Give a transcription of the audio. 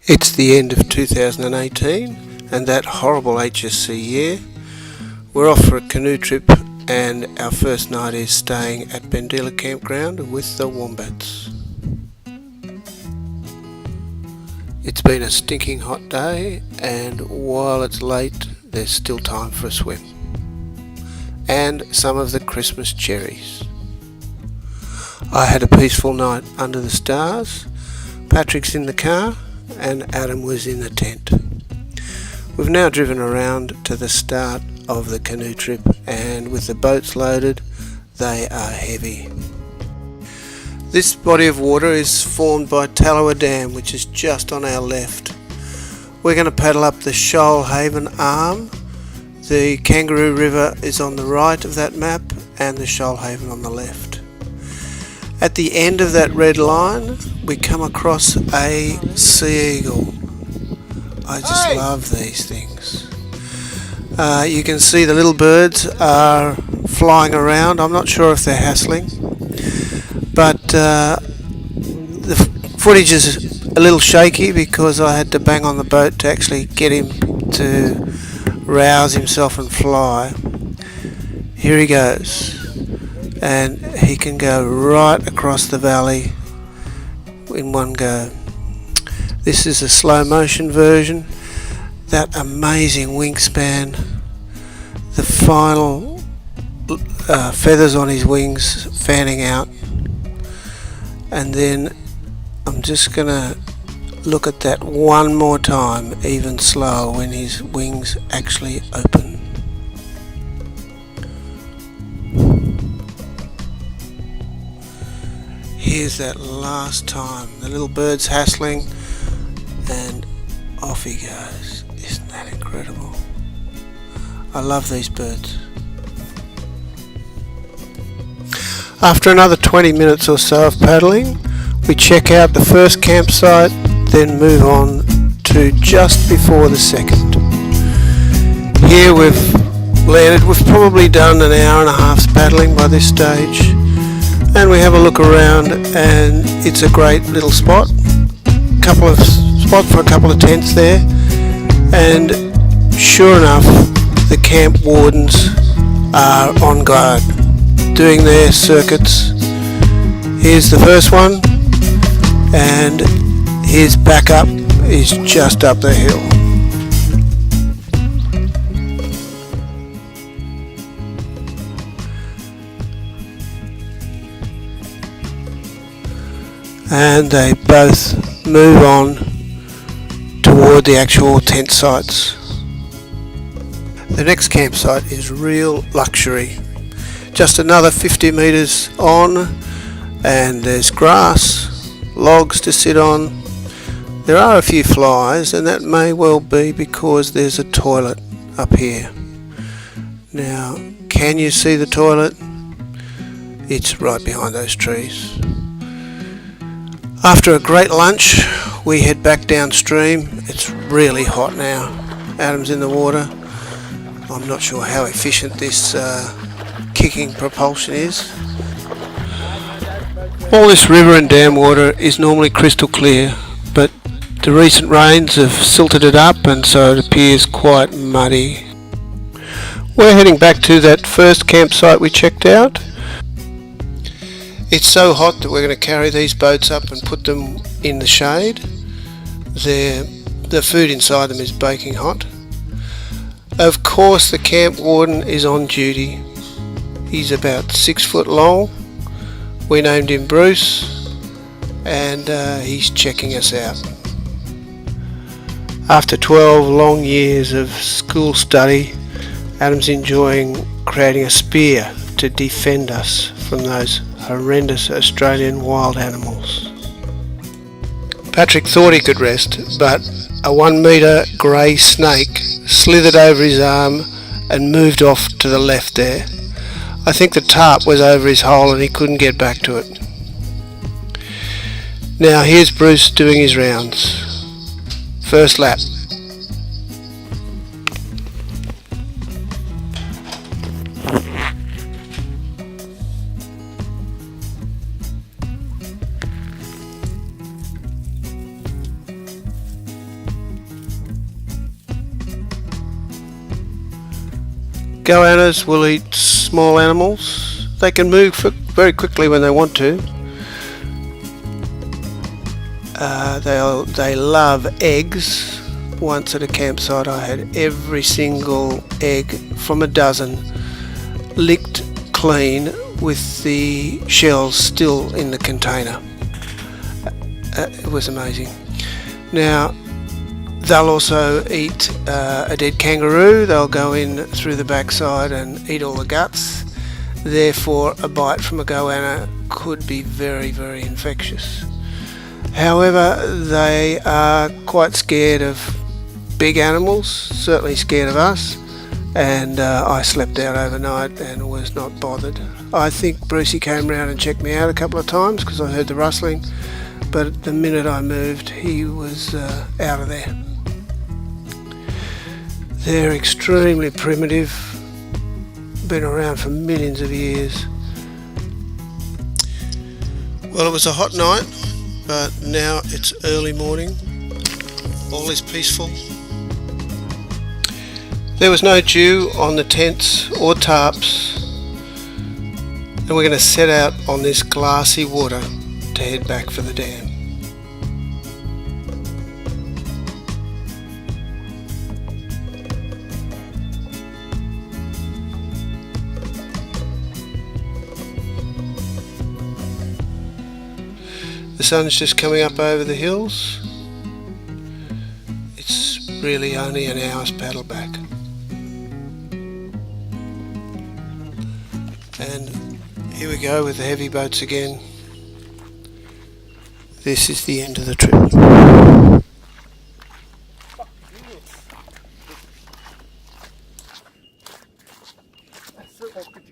It's the end of 2018 and that horrible HSC year. We're off for a canoe trip and our first night is staying at Bendila Campground with the Wombats. It's been a stinking hot day and while it's late there's still time for a swim. And some of the Christmas cherries. I had a peaceful night under the stars. Patrick's in the car and Adam was in the tent. We've now driven around to the start of the canoe trip and with the boats loaded, they are heavy. This body of water is formed by Tallowa Dam, which is just on our left. We're going to paddle up the Shoalhaven arm. The Kangaroo River is on the right of that map and the Shoalhaven on the left. At the end of that red line we come across a sea eagle. I just love these things. You can see the little birds are flying around. I'm not sure if they're hassling, but the footage is a little shaky because I had to bang on the boat to actually get him to rouse himself and fly. Here he goes. And he can go right across the valley in one go. This is a slow motion version. That amazing wingspan, the final feathers on his wings fanning out, and then I'm just gonna look at that one more time, even slower, when his wings actually open. Here's that last time. The little bird's hassling and off he goes. Isn't that incredible? I love these birds. After another 20 minutes or so of paddling, we check out the first campsite, then move on to just before the second. Here we've landed. We've probably done an hour and a half's paddling by this stage. And we have a look around and it's a great little spot. Spot for a couple of tents there. And sure enough, the camp wardens are on guard, doing their circuits. Here's the first one, and his backup is just up the hill. And they both move on toward the actual tent sites. The next campsite is real luxury. Just another 50 metres on and there's grass, logs to sit on. There are a few flies and that may well be because there's a toilet up here. Now, can you see the toilet? It's right behind those trees. After a great lunch, we head back downstream. It's really hot now. Adam's in the water. I'm not sure how efficient this kicking propulsion is. All this river and dam water is normally crystal clear, but the recent rains have silted it up and so it appears quite muddy. We're heading back to that first campsite we checked out. It's so hot that we're going to carry these boats up and put them in the shade. The food inside them is baking hot. Of course the camp warden is on duty. He's about 6 foot long. We named him Bruce and he's checking us out. After 12 long years of school study, Adam's enjoying creating a spear to defend us from those horrendous Australian wild animals. Patrick thought he could rest, but a 1 metre grey snake slithered over his arm and moved off to the left there. I think the tarp was over his hole and he couldn't get back to it. Now here's Bruce doing his rounds. First lap. Goannas will eat small animals. They can move very quickly when they want to. They love eggs. Once at a campsite I had every single egg from a dozen licked clean with the shells still in the container. It was amazing. Now they'll also eat a dead kangaroo. They'll go in through the backside and eat all the guts. Therefore a bite from a goanna could be very, very infectious. However, they are quite scared of big animals, certainly scared of us, and I slept out overnight and was not bothered. I think Brucey came round and checked me out a couple of times because I heard the rustling, but the minute I moved he was out of there. They're extremely primitive, been around for millions of years. Well, it was a hot night, but now it's early morning. All is peaceful. There was no dew on the tents or tarps, and we're going to set out on this glassy water to head back for the dam. The sun's just coming up over the hills. It's really only an hour's paddle back. And here we go with the heavy boats again. This is the end of the trip. That's so awkward.